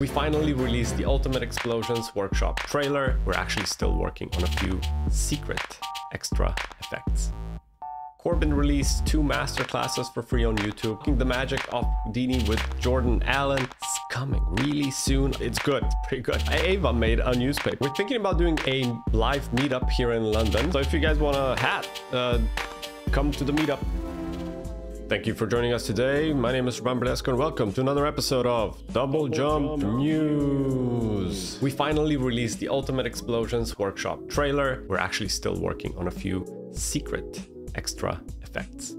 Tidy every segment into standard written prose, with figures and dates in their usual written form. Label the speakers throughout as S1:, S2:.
S1: We finally released the Ultimate Explosions workshop trailer. We're actually still working on a few secret extra effects. Corbin released 2 masterclasses for free on YouTube. The magic of Houdini with Jordan Allen is coming really soon. It's good, it's pretty good. Ava made a newspaper. We're thinking about doing a live meetup here in London. So if you guys want a hat, come to the meetup. Thank you for joining us today. My name is Ruben Bradesco and welcome to another episode of Double Jump News. We finally released the Ultimate Explosions workshop trailer. We're actually still working on a few secret extra effects.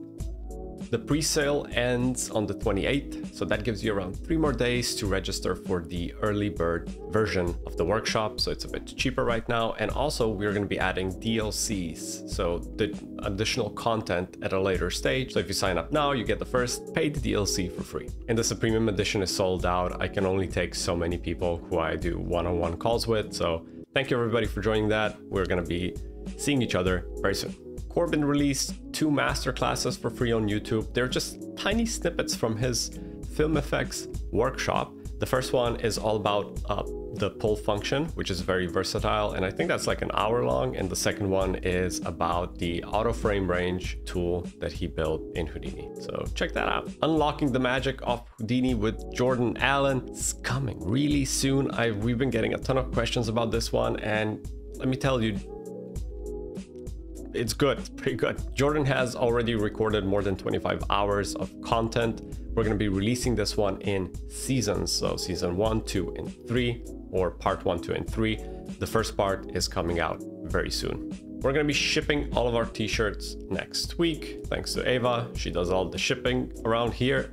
S1: The pre-sale ends on the 28th, so that gives you around 3 more days to register for the early bird version of the workshop, so it's a bit cheaper right now. And also we're going to be adding DLCs, so the additional content at a later stage. So if you sign up now, you get the first paid DLC for free. And the Premium Edition is sold out. I can only take so many people who I do one-on-one calls with, so thank you everybody for joining that. We're going to be seeing each other very soon. Corbin released 2 masterclasses for free on YouTube. They're just tiny snippets from his film effects workshop. The first one is all about the pull function, which is very versatile, and I think that's like an hour long. And the second one is about the auto frame range tool that he built in Houdini. So check that out. Unlocking the magic of Houdini with Jordan Allen is coming really soon. We've been getting a ton of questions about this one, and let me tell you, it's good, it's pretty good. Jordan has already recorded more than 25 hours of content. We're going to be releasing this one in seasons, so season 1, 2, and 3, or part 1, 2, and 3. The first part is coming out very soon. We're going to be shipping all of our t-shirts next week, thanks to Ava. She does all the shipping around here.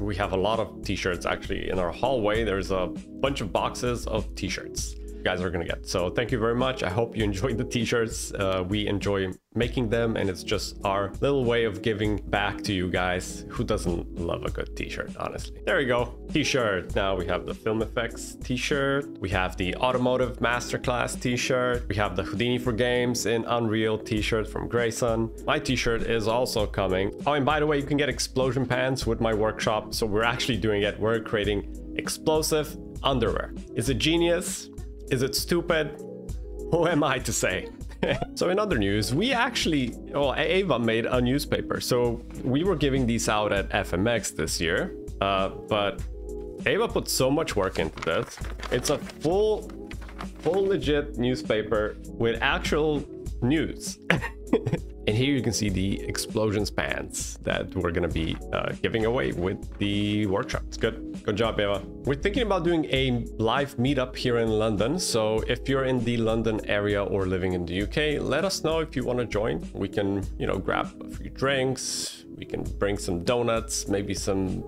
S1: We have a lot of t-shirts actually in our hallway. There's a bunch of boxes of t-shirts guys are gonna get. So thank you very much. I hope you enjoyed the t-shirts. We enjoy making them, and it's just our little way of giving back to you guys. Who doesn't love a good t-shirt, honestly? There we go, t-shirt. Now we have the film effects t-shirt, we have the automotive masterclass t-shirt, we have the Houdini for games in Unreal t-shirt from Grayson. My t-shirt is also coming. Oh, and by the way, you can get explosion pants with my workshop. So we're actually doing it. We're creating explosive underwear. Is it genius? Is it stupid? Who am I to say? So in other news, we actually, Ava made a newspaper. So we were giving these out at FMX this year, but Ava put so much work into this. It's a full legit newspaper with actual news. And here you can see the explosions pants that we're going to be giving away with the workshop. It's good. Good job, Eva. We're thinking about doing a live meetup here in London. So if you're in the London area or living in the UK, let us know if you want to join. We can, grab a few drinks. We can bring some donuts, maybe some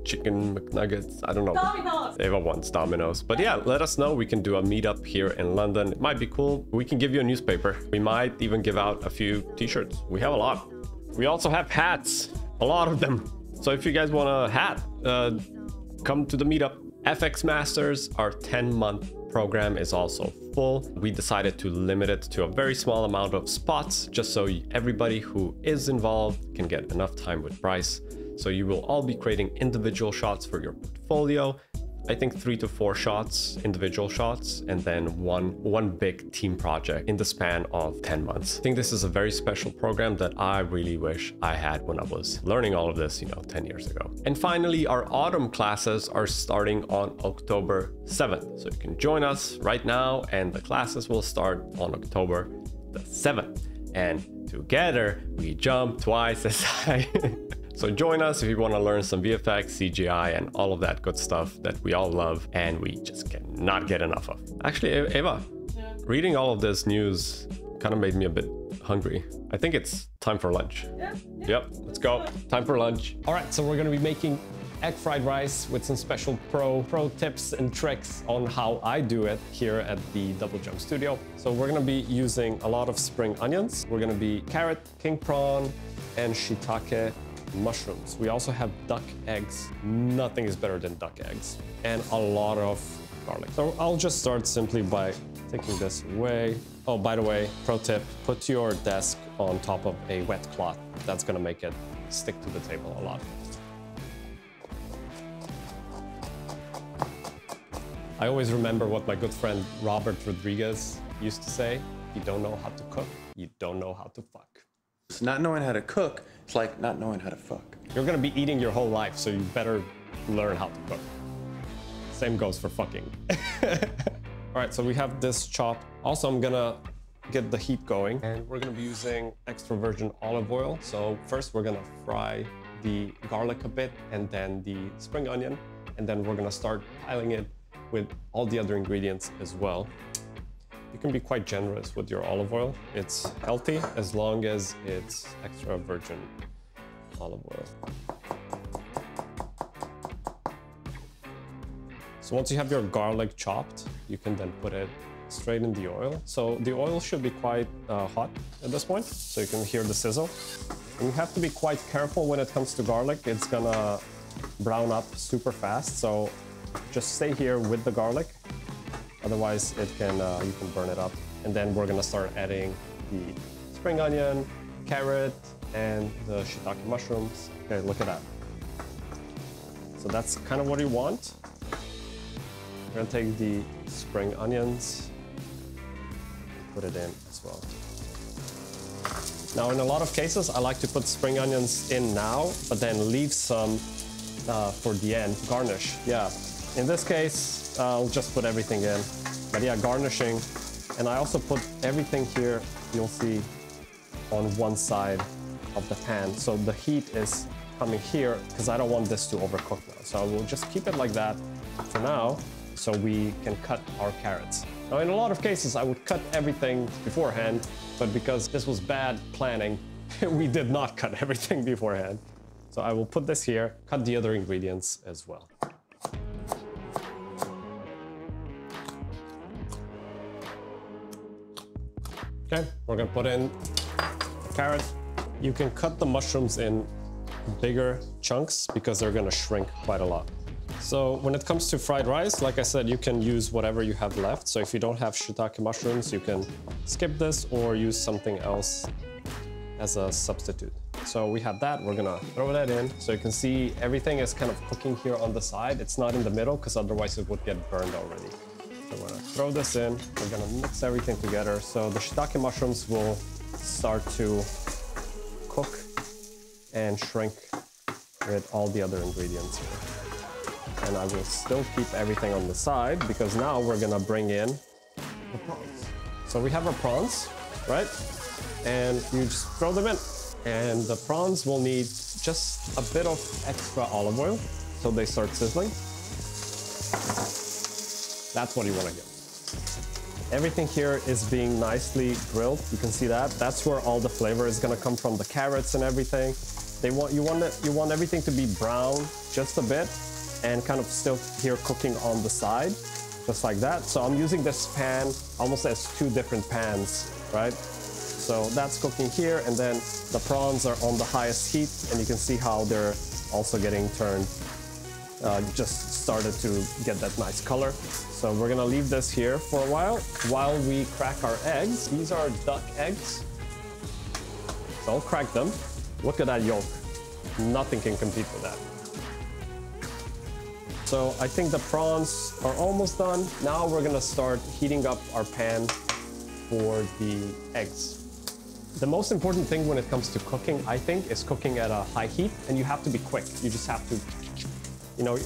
S1: chicken McNuggets. I don't know. Domino's. Eva wants Domino's. But yeah, let us know. We can do a meetup here in London. It might be cool. We can give you a newspaper. We might even give out a few t-shirts. We have a lot. We also have hats. A lot of them. So if you guys want a hat, come to the meetup. FX Masters, our 10-month program, is also full. We decided to limit it to a very small amount of spots, just so everybody who is involved can get enough time with Bryce. So you will all be creating individual shots for your portfolio. I think 3 to 4 shots, individual shots, and then one big team project in the span of 10 months. I think this is a very special program that I really wish I had when I was learning all of this, 10 years ago. And finally, our autumn classes are starting on October 7th. So you can join us right now, and the classes will start on October the 7th. And together we jump twice as high. So join us if you want to learn some VFX, CGI, and all of that good stuff that we all love and we just cannot get enough of. Actually, Eva, reading all of this news kind of made me a bit hungry. I think it's time for lunch. Yep, let's go. Time for lunch. All right, so we're going to be making egg fried rice with some special pro tips and tricks on how I do it here at the DoubleJump studio. So we're going to be using a lot of spring onions. We're going to be carrot, king prawn, and shiitake mushrooms. We also have duck eggs. Nothing is better than duck eggs. And a lot of garlic. So I'll just start simply by taking this away. Oh, by the way, pro tip, put your desk on top of a wet cloth. That's gonna make it stick to the table a lot. I always remember what my good friend Robert Rodriguez used to say: you don't know how to cook, you don't know how to fuck.
S2: Not knowing how to cook, it's like not knowing how to fuck.
S1: You're gonna be eating your whole life, so you better learn how to cook. Same goes for fucking. All right, so we have this chopped. Also, I'm gonna get the heat going, and we're gonna be using extra virgin olive oil. So first we're gonna fry the garlic a bit, and then the spring onion, and then we're gonna start piling it with all the other ingredients as well. You can be quite generous with your olive oil. It's healthy as long as it's extra virgin olive oil. So once you have your garlic chopped, you can then put it straight in the oil. So the oil should be quite hot at this point, so you can hear the sizzle. And you have to be quite careful when it comes to garlic. It's gonna brown up super fast, so just stay here with the garlic. Otherwise, it can you can burn it up. And then we're gonna start adding the spring onion, carrot, and the shiitake mushrooms. Okay, look at that. So that's kind of what you want. We're gonna take the spring onions, put it in as well. Now, in a lot of cases, I like to put spring onions in now, but then leave some for the end, garnish. Yeah, in this case, I'll just put everything in. But yeah, garnishing. And I also put everything here, you'll see, on one side of the pan. So the heat is coming here because I don't want this to overcook now. So I will just keep it like that for now, so we can cut our carrots. Now, in a lot of cases, I would cut everything beforehand, but because this was bad planning, we did not cut everything beforehand. So I will put this here, cut the other ingredients as well. Okay, we're gonna put in the carrot. You can cut the mushrooms in bigger chunks because they're gonna shrink quite a lot. So when it comes to fried rice, like I said, you can use whatever you have left. So if you don't have shiitake mushrooms, you can skip this or use something else as a substitute. So we have that, we're gonna throw that in. So you can see everything is kind of cooking here on the side. It's not in the middle because otherwise it would get burned already. So we're gonna throw this in, we're gonna mix everything together. So the shiitake mushrooms will start to cook and shrink with all the other ingredients here. And I will still keep everything on the side because now we're gonna bring in the prawns. So we have our prawns, right? And you just throw them in. And the prawns will need just a bit of extra olive oil so they start sizzling. That's what you want to get. Everything here is being nicely grilled. You can see that. That's where all the flavor is going to come from, the carrots and everything. You want everything to be brown just a bit and kind of still here cooking on the side, just like that. So I'm using this pan almost as two different pans, right? So that's cooking here, and then the prawns are on the highest heat, and you can see how they're also getting turned. Just started to get that nice color. So we're gonna leave this here for a while we crack our eggs. These are duck eggs. So I'll crack them. Look at that yolk. Nothing can compete with that. So I think the prawns are almost done. Now we're gonna start heating up our pan for the eggs. The most important thing when it comes to cooking, I think, is cooking at a high heat, and you have to be quick. You just have to, you know,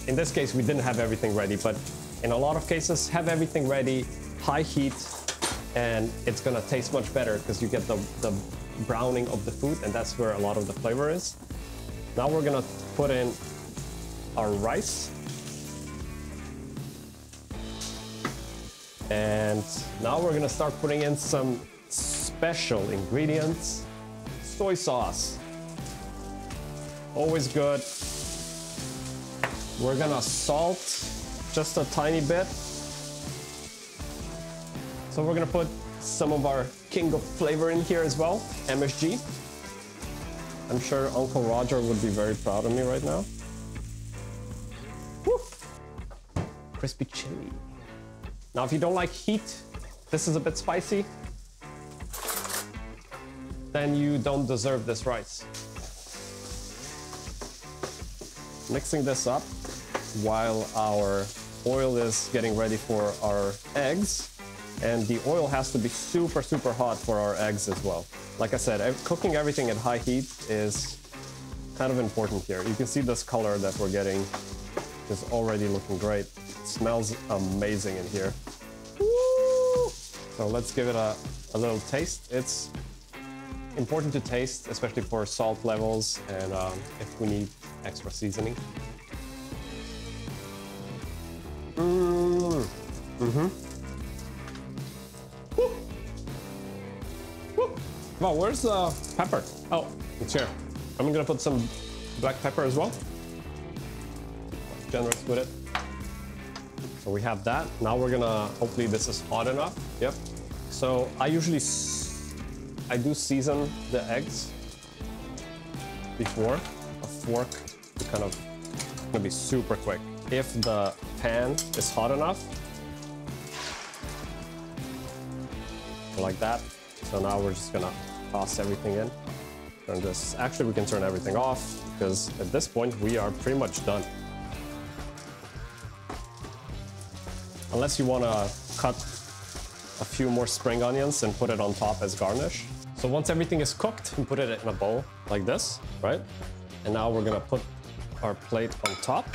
S1: in this case, we didn't have everything ready, but in a lot of cases, have everything ready, high heat, and it's gonna taste much better because you get the browning of the food, and that's where a lot of the flavor is. Now we're gonna put in our rice. And now we're gonna start putting in some special ingredients. Soy sauce. Always good. We're gonna salt just a tiny bit. So we're gonna put some of our king of flavor in here as well, MSG. I'm sure Uncle Roger would be very proud of me right now. Woo! Crispy chili. Now, if you don't like heat, this is a bit spicy, then you don't deserve this rice. Mixing this up while our oil is getting ready for our eggs. And the oil has to be super, super hot for our eggs as well. Like I said, cooking everything at high heat is kind of important here. You can see this color that we're getting is already looking great. It smells amazing in here. Woo! So let's give it a little taste. It's important to taste, especially for salt levels and if we need extra seasoning. Wow, where's the pepper? Oh, it's here. I'm gonna put some black pepper as well. Generous with it. So we have that. Now we're gonna, hopefully this is hot enough. Yep. So I usually, I do season the eggs before. A fork to kind of, gonna be super quick. If the pan is hot enough, like that. So now we're just gonna toss everything in. Turn this, actually we can turn everything off because at this point we are pretty much done. Unless you wanna cut a few more spring onions and put it on top as garnish. So once everything is cooked, we put it in a bowl like this, right? And now we're gonna put our plate on top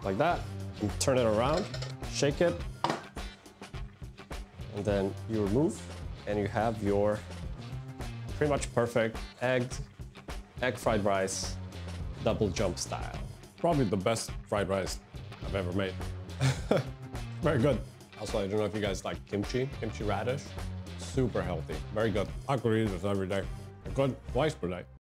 S1: like that and turn it around, shake it, and then you remove and you have your pretty much perfect egg fried rice, double jump style. Probably the best fried rice I've ever made. Very good. Also, I don't know if you guys like kimchi radish. Super healthy, very good. I could eat this every day. Good twice per day.